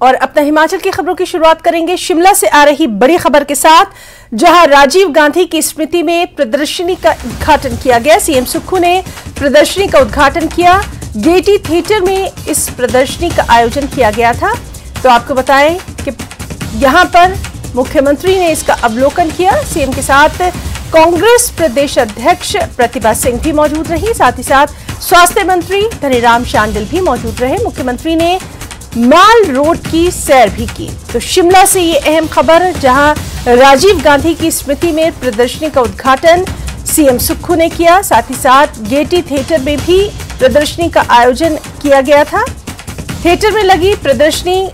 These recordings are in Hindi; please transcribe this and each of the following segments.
और अपना हिमाचल की खबरों की शुरुआत करेंगे शिमला से आ रही बड़ी खबर के साथ, जहां राजीव गांधी की स्मृति में प्रदर्शनी का उद्घाटन किया गया। सीएम सुक्खू ने प्रदर्शनी का उद्घाटन किया। गेयटी थिएटर में इस प्रदर्शनी का आयोजन किया गया था। तो आपको बताएं कि यहां पर मुख्यमंत्री ने इसका अवलोकन किया। सीएम के साथ कांग्रेस प्रदेश अध्यक्ष प्रतिभा सिंह भी मौजूद रही, साथ ही साथ स्वास्थ्य मंत्री धनीराम शांडिल भी मौजूद रहे। मुख्यमंत्री ने माल रोड की सैर भी की। तो शिमला से ये अहम खबर, जहां राजीव गांधी की स्मृति में प्रदर्शनी का उद्घाटन सीएम सुक्खू ने किया, साथ ही साथ गेयटी थिएटर में भी प्रदर्शनी का आयोजन किया गया था। थिएटर में लगी प्रदर्शनी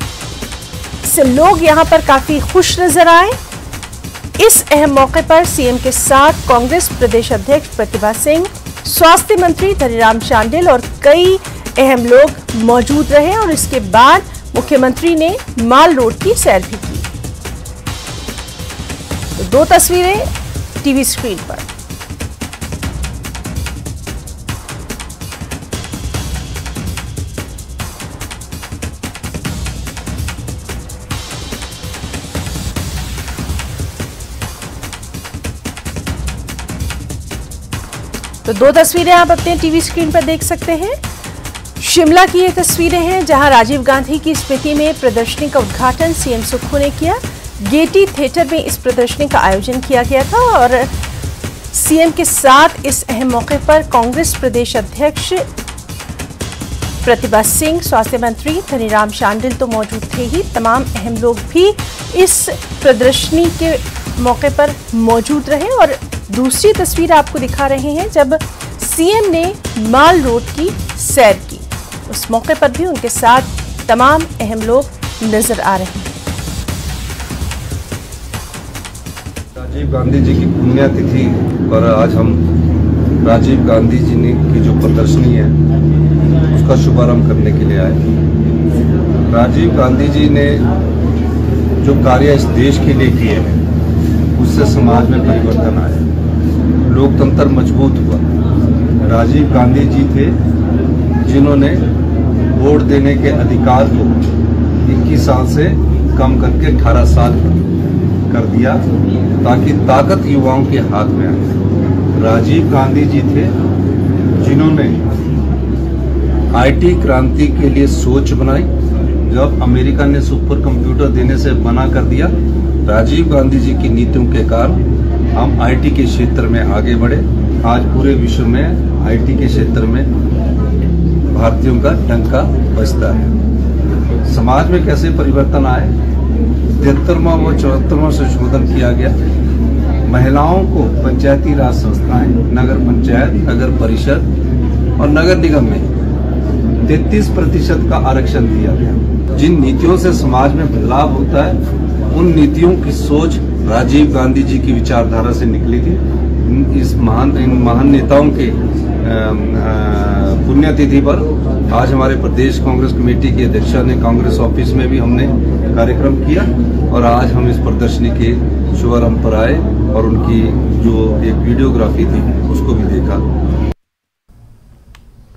से लोग यहां पर काफी खुश नजर आए। इस अहम मौके पर सीएम के साथ कांग्रेस प्रदेश अध्यक्ष प्रतिभा सिंह, स्वास्थ्य मंत्री धनीराम शांडिल और कई अहम लोग मौजूद रहे और इसके बाद मुख्यमंत्री ने माल रोड की सैर भी की। तो दो तस्वीरें टीवी स्क्रीन पर। तो दो तस्वीरें आप अपने टीवी स्क्रीन पर देख सकते हैं। शिमला की ये तस्वीरें हैं, जहां राजीव गांधी की स्मृति में प्रदर्शनी का उद्घाटन सीएम सुक्खू ने किया। गेयटी थिएटर में इस प्रदर्शनी का आयोजन किया गया था और सीएम के साथ इस अहम मौके पर कांग्रेस प्रदेश अध्यक्ष प्रतिभा सिंह, स्वास्थ्य मंत्री धनीराम शांडिल तो मौजूद थे ही, तमाम अहम लोग भी इस प्रदर्शनी के मौके पर मौजूद रहे। और दूसरी तस्वीर आपको दिखा रहे हैं जब सीएम ने माल रोड की सैर की। उस मौके पर भी उनके साथ तमाम अहम लोग नजर आ रहे हैं। राजीव गांधी जी की पुण्यतिथि पर आज हम राजीव गांधी जी की जो प्रदर्शनी है उसका शुभारंभ करने के लिए आए। राजीव गांधी जी ने जो कार्य इस देश के लिए किए हैं उससे समाज में परिवर्तन आया, लोकतंत्र मजबूत हुआ। राजीव गांधी जी थे जिन्होंने वोट देने के अधिकार को 21 साल से कम करके 18 साल कर दिया ताकि ताकत युवाओं के हाथ में आए। राजीव गांधी जी थे जिन्होंने आईटी क्रांति के लिए सोच बनाई। जब अमेरिका ने सुपर कंप्यूटर देने से मना कर दिया, राजीव गांधी जी की नीतियों के कारण हम आईटी के क्षेत्र में आगे बढ़े। आज पूरे विश्व में आईटी के क्षेत्र में भारतीयों का डंका बजता है। समाज में कैसे परिवर्तन आए? 73वां व 74वां संशोधन किया गया। महिलाओं को पंचायती राज संस्थाएं, नगर पंचायत, नगर परिषद और नगर निगम में 33% का आरक्षण दिया गया। जिन नीतियों से समाज में बदलाव होता है उन नीतियों की सोच राजीव गांधी जी की विचारधारा से निकली थी। इन महान नेताओं के पुण्यतिथि पर आज हमारे प्रदेश कांग्रेस कमेटी की अध्यक्षा ने कांग्रेस ऑफिस में भी हमने कार्यक्रम किया और आज हम इस प्रदर्शनी के शुभारंभ पर आए और उनकी जो एक वीडियोग्राफी थी उसको भी देखा।